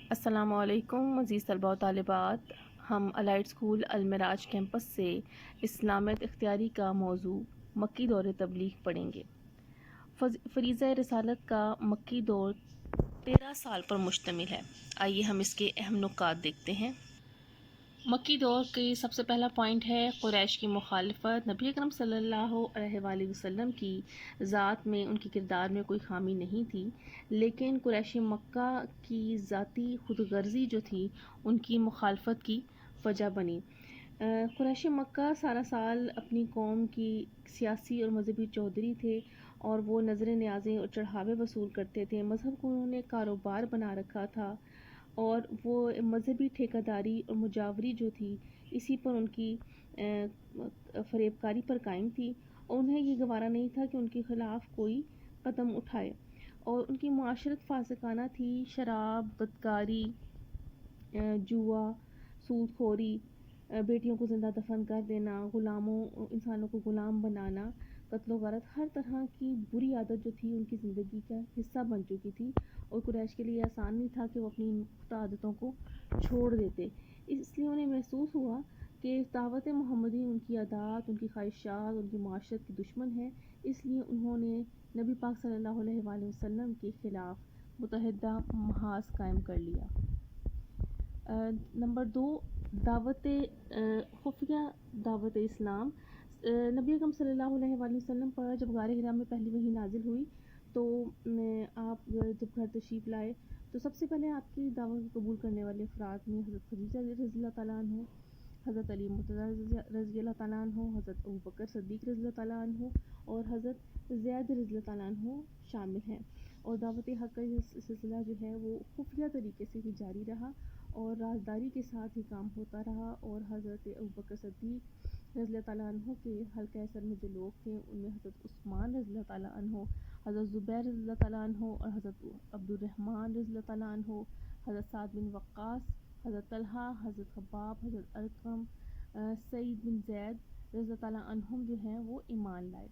السلام علیکم عزیز طلباء و طالبات، ہم الائٹ اسکول المراج کیمپس سے اسلامیت اختیاری کا موضوع مکی دور تبلیغ پڑھیں گے۔ فریضہ رسالت کا مکی دور 13 سال پر مشتمل ہے۔ آئیے ہم اس کے اہم نکات دیکھتے ہیں۔ مکی دور کی سب سے پہلا پوائنٹ ہے قریش کی مخالفت۔ نبی اکرم صلی اللہ علیہ وآلہ وسلم کی ذات میں، ان کے کردار میں کوئی خامی نہیں تھی، لیکن قریش مکہ کی ذاتی خود غرضی جو تھی ان کی مخالفت کی وجہ بنی۔ قریش مکہ سارا سال اپنی قوم کی سیاسی اور مذہبی چودھری تھے اور وہ نظر نیازیں اور چڑھاوے وصول کرتے تھے۔ مذہب کو انہوں نے کاروبار بنا رکھا تھا اور وہ مذہبی ٹھیکہ داری اور مجاوری جو تھی اسی پر ان کی فریب کاری پر قائم تھی، اور انہیں یہ گوارا نہیں تھا کہ ان کے خلاف کوئی قدم اٹھائے، اور ان کی معاشرت فاسقانہ تھی۔ شراب، بدکاری، جوا، سود خوری، بیٹیوں کو زندہ دفن کر دینا، انسانوں کو غلام بنانا، قتل و غارت، ہر طرح کی بری عادت جو تھی ان کی زندگی کا حصہ بن چکی تھی، اور قریش کے لیے آسان نہیں تھا کہ وہ اپنی پختہ عادتوں کو چھوڑ دیتے۔ اس لیے انہیں محسوس ہوا کہ دعوت محمدی ان کی عادات، ان کی خواہشات، ان کی معاشرت کی دشمن ہے، اس لیے انہوں نے نبی پاک صلی اللہ علیہ وآلہ وسلم کے خلاف متحدہ محاذ قائم کر لیا۔ نمبر 2، خفیہ دعوت اسلام۔ نبی اکرم صلی اللہ علیہ وآلہ وسلم پر جب غار حرا میں پہلی وحی نازل ہوئی تو آپ جب گھر تشریف لائے تو سب سے پہلے آپ کی دعوت کو قبول کرنے والے افراد میں حضرت خدیجہ رضی اللہ تعالیٰ عنہ، حضرت علی مرتضیٰ رضی اللہ تعالیٰ عنہ، حضرت ابوبکر صدیق رضی اللہ تعالیٰ عنہ اور حضرت زید رضی اللہ تعالیٰ عنہ شامل ہیں، اور دعوت حق کا یہ سلسلہ جو ہے وہ خفیہ طریقے سے ہی جاری رہا اور رازداری کے ساتھ ہی کام ہوتا رہا، اور حضرت ابوبکر صدیق رضی اللہ تعالیٰ عنہ کے حلقہ اثر میں جو لوگ تھے ان میں حضرت عثمان رضی اللہ تعالیٰ عنہ، حضرت زبیر رضی اللہ تعالیٰ عنہ اور حضرت عبد الرحمن رضی اللہ تعالیٰ عنہ، حضرت سعد بن وقاص، حضرت طلحہ، حضرت خباب، حضرت ارقم، سعید بن زید رضی اللہ تعالیٰ عنہم جو ہیں وہ ایمان لائے،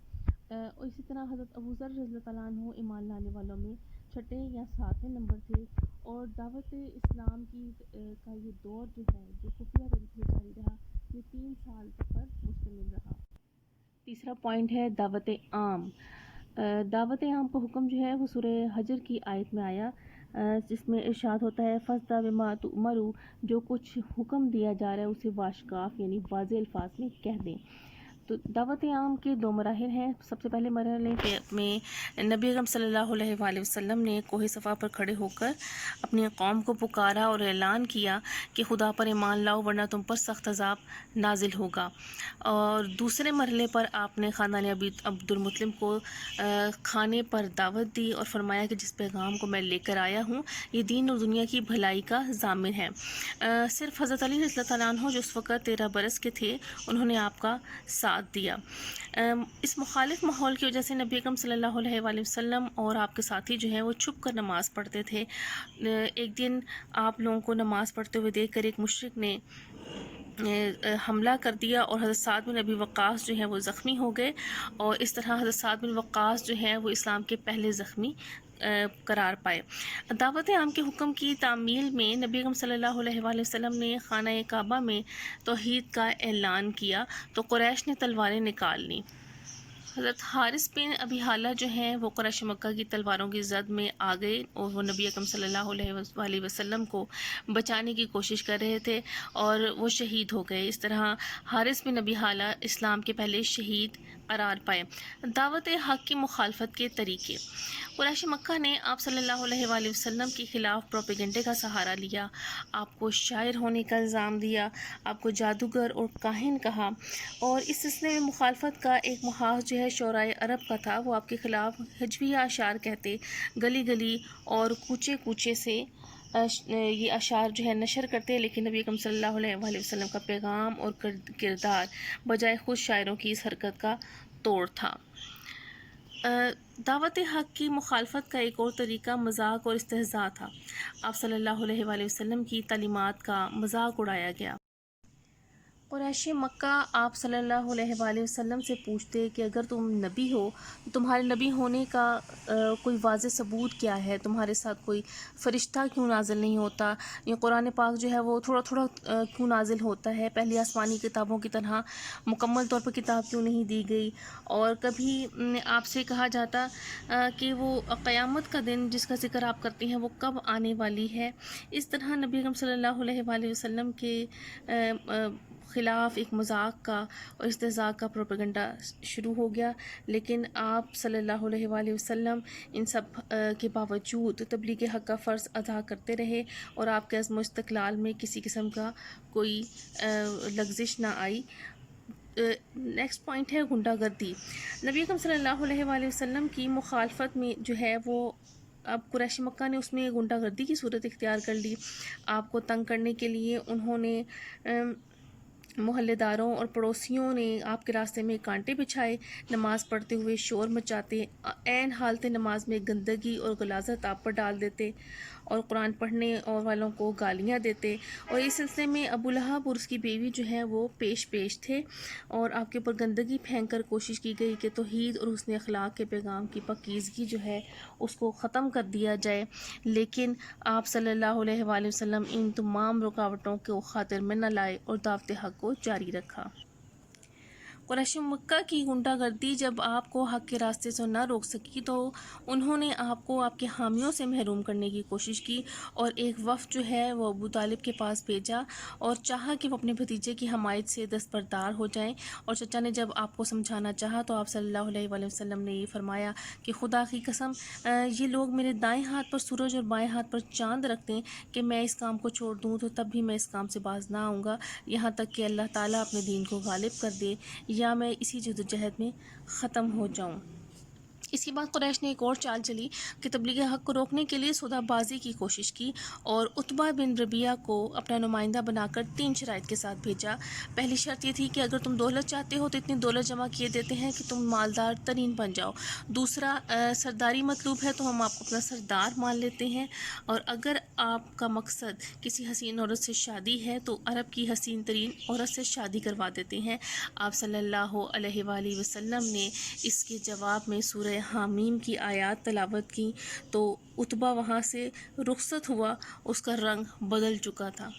اور اسی طرح حضرت ابو ذر رضی اللہ تعالیٰ عنہ ایمان لانے والوں میں چھٹے یا ساتویں نمبر تھے، اور دعوت اسلام کا یہ دور جو ہے جو خفیہ طریقے سے جاری رہا، یہ 3 سال پر مشتمل رہا۔ تیسرا پوائنٹ ہے دعوت عام۔ دعوت عام کا حکم جو ہے وہ سورہ حجر کی آیت میں آیا، جس میں ارشاد ہوتا ہے فَاسْتَ بِمَا تُؤْمَرُ، جو کچھ حکم دیا جا رہا ہے اسے واشکاف یعنی واضح الفاظ میں کہہ دیں۔ تو دعوت عام کے 2 مراحل ہیں۔ سب سے پہلے مرحلے میں نبی اکرم صلی اللہ علیہ وآلہ وسلم نے کوہ صفا پر کھڑے ہو کر اپنی قوم کو پکارا اور اعلان کیا کہ خدا پر ایمان لاؤ ورنہ تم پر سخت عذاب نازل ہوگا، اور دوسرے مرحلے پر آپ نے خاندان عبد المطلب کو کھانے پر دعوت دی اور فرمایا کہ جس پیغام کو میں لے کر آیا ہوں یہ دین اور دنیا کی بھلائی کا ضامن ہے۔ صرف حضرت علی رضی اللہ تعالیٰ عنہ جو اس وقت 13 برس کے تھے انہوں نے آپ کا ساتھ دیا۔ اس مخالف ماحول کی وجہ سے نبی اکرم صلی اللہ علیہ وآلہ وسلم اور آپ کے ساتھی جو ہیں وہ چھپ کر نماز پڑھتے تھے۔ ایک دن آپ لوگوں کو نماز پڑھتے ہوئے دیکھ کر ایک مشرک نے حملہ کر دیا اور حضرت سعد بن ابی وقاص جو ہیں وہ زخمی ہو گئے، اور اس طرح حضرت سعد بن وقاص جو ہیں وہ اسلام کے پہلے زخمی قرار پائے۔ دعوت عام کے حکم کی تعمیل میں نبی اکرم صلی اللہ علیہ وآلہ وسلم نے خانہ کعبہ میں توحید کا اعلان کیا تو قریش نے تلواریں نکال لیں۔ حضرت حارث بن ابی حالہ جو ہیں وہ قریش مکہ کی تلواروں کی زد میں آ گئے اور وہ نبی اکرم صلی اللہ علیہ وآلہ وسلم کو بچانے کی کوشش کر رہے تھے اور وہ شہید ہو گئے۔ اس طرح حارث بن ابی حالہ اسلام کے پہلے شہید قرار پائے۔ دعوت حق کی مخالفت کے طریقے۔ قریش مکہ نے آپ صلی اللہ علیہ وآلہ وسلم کے خلاف پروپیگنڈے کا سہارا لیا، آپ کو شاعر ہونے کا الزام دیا، آپ کو جادوگر اور کاہن کہا، اور اس سلسلے میں مخالفت کا ایک محاذ جو ہے شعراء عرب کا تھا، وہ آپ کے خلاف ہجویہ اشعار کہتے، گلی گلی اور کوچے کوچے سے یہ اشعار جو ہے نشر کرتے، لیکن نبی اکرم صلی اللہ علیہ وآلہ وسلم کا پیغام اور کردار بجائے خود شاعروں کی اس حرکت کا توڑ تھا۔ دعوت حق کی مخالفت کا ایک اور طریقہ مذاق اور استہزاء تھا۔ آپ صلی اللہ علیہ وآلہ وسلم کی تعلیمات کا مذاق اڑایا گیا۔ قریش مکہ آپ صلی اللہ علیہ وآلہ وسلم سے پوچھتے کہ اگر تم نبی ہو تو تمہارے نبی ہونے کا کوئی واضح ثبوت کیا ہے، تمہارے ساتھ کوئی فرشتہ کیوں نازل نہیں ہوتا، یہ قرآن پاک جو ہے وہ تھوڑا تھوڑا کیوں نازل ہوتا ہے، پہلی آسمانی کتابوں کی طرح مکمل طور پر کتاب کیوں نہیں دی گئی، اور کبھی آپ سے کہا جاتا کہ وہ قیامت کا دن جس کا ذکر آپ کرتے ہیں وہ کب آنے والی ہے۔ اس طرح نبی اکرم صلی اللہ علیہ وآلہ وسلم کے خلاف ایک مذاق کا اور استہزاء کا پروپیگنڈا شروع ہو گیا، لیکن آپ صلی اللہ علیہ وآلہ وسلم ان سب کے باوجود تبلیغ حق کا فرض ادا کرتے رہے، اور آپ کے عزم و استقلال میں کسی قسم کا کوئی لغزش نہ آئی۔ نیکسٹ پوائنٹ ہے غنڈہ گردی۔ نبی اکرم صلی اللہ علیہ وآلہ وسلم کی مخالفت میں جو ہے وہ اب قریش مکہ نے اس میں غنڈہ گردی کی صورت اختیار کر لی۔ آپ کو تنگ کرنے کے لیے انہوں نے محلے داروں اور پڑوسیوں نے آپ کے راستے میں کانٹے بچھائے، نماز پڑھتے ہوئے شور مچاتے، عین حالت نماز میں گندگی اور غلاظت آپ پر ڈال دیتے، اور قرآن پڑھنے اور والوں کو گالیاں دیتے، اور اس سلسلے میں ابو لہب اور اس کی بیوی جو ہے وہ پیش تھے، اور آپ کے اوپر گندگی پھینک کر کوشش کی گئی کہ توحید اور حسن اخلاق کے پیغام کی پاکیزگی جو ہے اس کو ختم کر دیا جائے، لیکن آپ صلی اللہ علیہ وآلہ وسلم ان تمام رکاوٹوں کو خاطر میں نہ لائے اور دعوت حق کو جاری رکھا۔ قریش مکہ کی غنڈہ گردی جب آپ کو حق کے راستے سے نہ روک سکی تو انہوں نے آپ کو آپ کے حامیوں سے محروم کرنے کی کوشش کی، اور ایک وفد جو ہے وہ ابو طالب کے پاس بھیجا اور چاہا کہ وہ اپنے بھتیجے کی حمایت سے دستبردار ہو جائیں، اور چچا نے جب آپ کو سمجھانا چاہا تو آپ صلی اللہ علیہ وآلہ وسلم نے یہ فرمایا کہ خدا کی قسم یہ لوگ میرے دائیں ہاتھ پر سورج اور بائیں ہاتھ پر چاند رکھ دیں کہ میں اس کام کو چھوڑ دوں تو تب بھی میں اس کام سے باز نہ آؤں گا، یہاں تک کہ اللہ تعالیٰ اپنے دین کو غالب کر دے یا میں اسی جدوجہد میں ختم ہو جاؤں۔ اس کے بعد قریش نے ایک اور چال چلی کہ تبلیغ حق کو روکنے کے لیے سودا بازی کی کوشش کی، اور عتبہ بن ربیعہ کو اپنا نمائندہ بنا کر 3 شرائط کے ساتھ بھیجا۔ پہلی شرط یہ تھی کہ اگر تم دولت چاہتے ہو تو اتنی دولت جمع کیے دیتے ہیں کہ تم مالدار ترین بن جاؤ، دوسرا سرداری مطلوب ہے تو ہم آپ کو اپنا سردار مان لیتے ہیں، اور اگر آپ کا مقصد کسی حسین عورت سے شادی ہے تو عرب کی حسین ترین عورت سے شادی کروا دیتے ہیں۔ آپ صلی اللہ علیہ وآلہ وسلم نے اس کے جواب میں سورہ حامیم کی آیات تلاوت کی تو عتبہ وہاں سے رخصت ہوا، اس کا رنگ بدل چکا تھا۔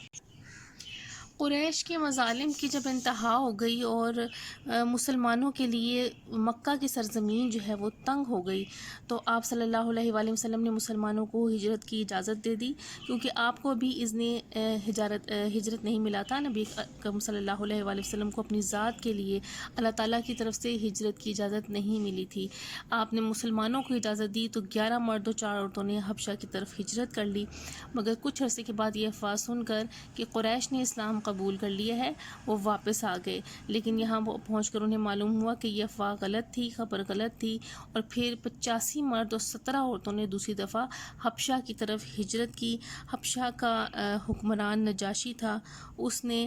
قریش کے مظالم کی جب انتہا ہو گئی اور مسلمانوں کے لیے مکہ کی سرزمین جو ہے وہ تنگ ہو گئی تو آپ صلی اللہ علیہ وآلہ وسلم نے مسلمانوں کو ہجرت کی اجازت دے دی، کیونکہ آپ کو ابھی اذن ہجرت نہیں ملا تھا۔ نبی اکرم صلی اللہ علیہ وآلہ وسلم کو اپنی ذات کے لیے اللہ تعالیٰ کی طرف سے ہجرت کی اجازت نہیں ملی تھی۔ آپ نے مسلمانوں کو اجازت دی تو 11 مرد و 4 عورتوں نے حبشہ کی طرف ہجرت کر لی، مگر کچھ عرصے کے بعد یہ افواہ سن کر کہ قریش نے اسلام قبول کر لیا ہے وہ واپس آ گئے، لیکن یہاں پہنچ کر انہیں معلوم ہوا کہ یہ افواہ غلط تھی، خبر غلط تھی، اور پھر 85 مرد اور 17 عورتوں نے دوسری دفعہ حبشہ کی طرف ہجرت کی۔ حبشہ کا حکمران نجاشی تھا، اس نے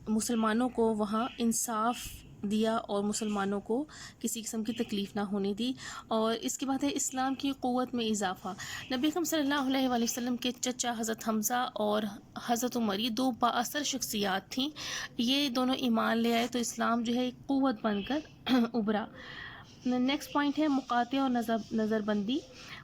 مسلمانوں کو وہاں انصاف دیا اور مسلمانوں کو کسی قسم کی تکلیف نہ ہونے دی۔ اور اس کے بعد ہے اسلام کی قوت میں اضافہ۔ نبی اکرم صلی اللہ علیہ وآلہ وسلم کے چچا حضرت حمزہ اور حضرت عمر یہ 2 بااثر شخصیات تھیں، یہ دونوں ایمان لے آئے تو اسلام جو ہے ایک قوت بن کر ابھرا۔ نیکسٹ پوائنٹ ہے مقاطع اور نظر بندی۔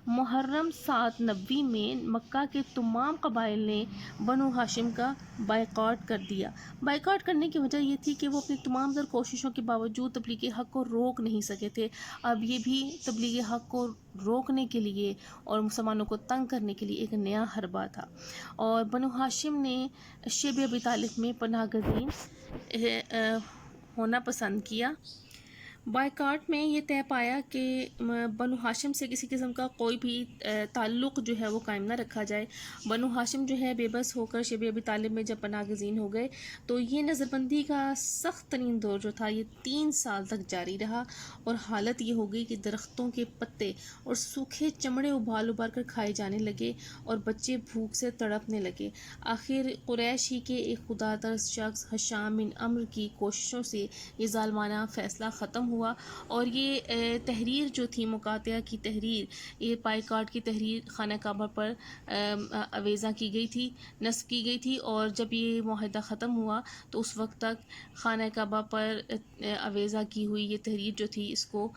محرم 790 میں مکہ کے تمام قبائل نے بنو ہاشم کا بائیکاٹ کر دیا۔ بائیکاٹ کرنے کی وجہ یہ تھی کہ وہ اپنی تمام تر کوششوں کے باوجود تبلیغ حق کو روک نہیں سکے تھے، اب یہ بھی تبلیغ حق کو روکنے کے لیے اور مسلمانوں کو تنگ کرنے کے لیے ایک نیا حربہ تھا، اور بنو ہاشم نے شیب ابی طالب میں پناہ گزین ہونا پسند کیا۔ بائیکاٹ میں یہ طے پایا کہ بنو ہاشم سے کسی قسم کا کوئی بھی تعلق جو ہے وہ قائم نہ رکھا جائے۔ بنو ہاشم جو ہے بے بس ہو کر شیب ابی طالب میں جب پناہ گزین ہو گئے تو یہ نظر بندی کا سخت ترین دور جو تھا یہ 3 سال تک جاری رہا، اور حالت یہ ہو گئی کہ درختوں کے پتے اور سوکھے چمڑے ابال کر کھائے جانے لگے اور بچے بھوک سے تڑپنے لگے۔ آخر قریش ہی کے ایک خدا ترس شخص ہشام بن عمرو کی کوششوں سے یہ ظالمانہ فیصلہ ختم ہوا ہوا، اور یہ تحریر جو تھی مقاطعہ کی تحریر، یہ بائیکاٹ کی تحریر خانہ کعبہ پر اویزہ کی گئی تھی، نصب کی گئی تھی، اور جب یہ معاہدہ ختم ہوا تو اس وقت تک خانہ کعبہ پر اویزہ کی ہوئی یہ تحریر جو تھی اس کو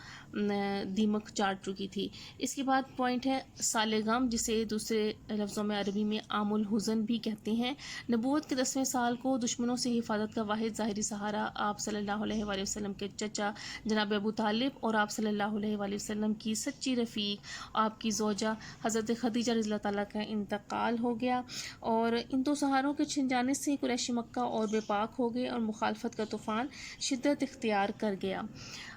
دیمک چاٹ چکی تھی۔ اس کے بعد پوائنٹ ہے سال غم، جسے دوسرے لفظوں میں عربی میں عام الحزن بھی کہتے ہیں۔ نبوت کے 10ویں سال کو دشمنوں سے حفاظت کا واحد ظاہری سہارا آپ صلی اللہ علیہ وآلہ وسلم کے چچا جناب ابو طالب اور آپ صلی اللہ علیہ وآلہ وسلم کی سچی رفیق آپ کی زوجہ حضرت خدیجہ رضی اللہ تعالیٰ کا انتقال ہو گیا، اور ان دو سہاروں کے چھن جانے سے قریش مکہ اور بے پاک ہو گئے اور مخالفت کا طوفان شدت اختیار کر گیا۔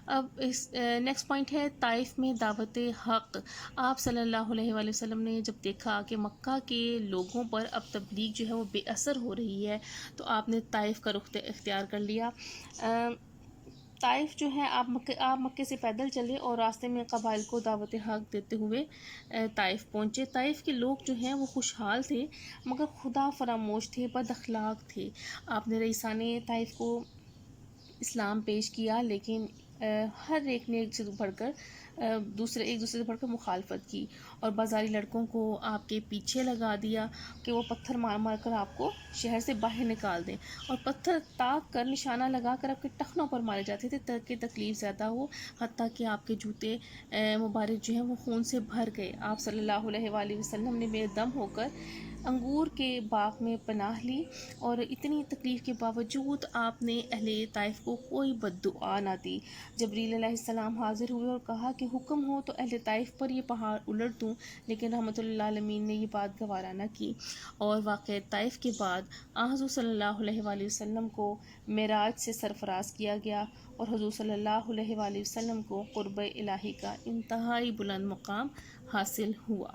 اب اس نیکسٹ پوائنٹ ہے طائف میں دعوت حق۔ آپ صلی اللہ علیہ وآلہ وسلم نے جب دیکھا کہ مکہ کے لوگوں پر اب تبلیغ جو ہے وہ بے اثر ہو رہی ہے تو آپ نے طائف کا رخ اختیار کر لیا۔ طائف جو ہے آپ مکے سے پیدل چلے اور راستے میں قبائل کو دعوت حق دیتے ہوئے طائف پہنچے۔ طائف کے لوگ جو ہیں وہ خوشحال تھے مگر خدا فراموش تھے، بد اخلاق تھے۔ آپ نے رئیسان طائف کو اسلام پیش کیا، لیکن ہر ایک نے ایک سے بڑھ کر ایک دوسرے سے بڑھ کر مخالفت کی، اور بازاری لڑکوں کو آپ کے پیچھے لگا دیا کہ وہ پتھر مار مار کر آپ کو شہر سے باہر نکال دیں، اور پتھر تاک کر نشانہ لگا کر آپ کے ٹخنوں پر مارے جاتے تھے تاکہ تکلیف زیادہ ہو، حتیٰ کہ آپ کے جوتے مبارک جو ہیں وہ خون سے بھر گئے۔ آپ صلی اللہ علیہ وآلہ وسلم نے بے دم ہو کر انگور کے باغ میں پناہ لی، اور اتنی تکلیف کے باوجود آپ نے اہل طائف کو کوئی بد دعا نہ دی۔ جبریل علیہ السلام حاضر ہوئے اور کہا کہ حکم ہو تو اہل طائف پر یہ پہاڑ الٹ دوں، لیکن رحمت اللہ عالمین نے یہ بات گوارا نہ کی، اور واقعہ طائف کے بعد حضور صلی اللہ علیہ وآلہ وسلم کو معراج سے سرفراز کیا گیا، اور حضور صلی اللہ علیہ وآلہ وسلم کو قرب الہی کا انتہائی بلند مقام حاصل ہوا۔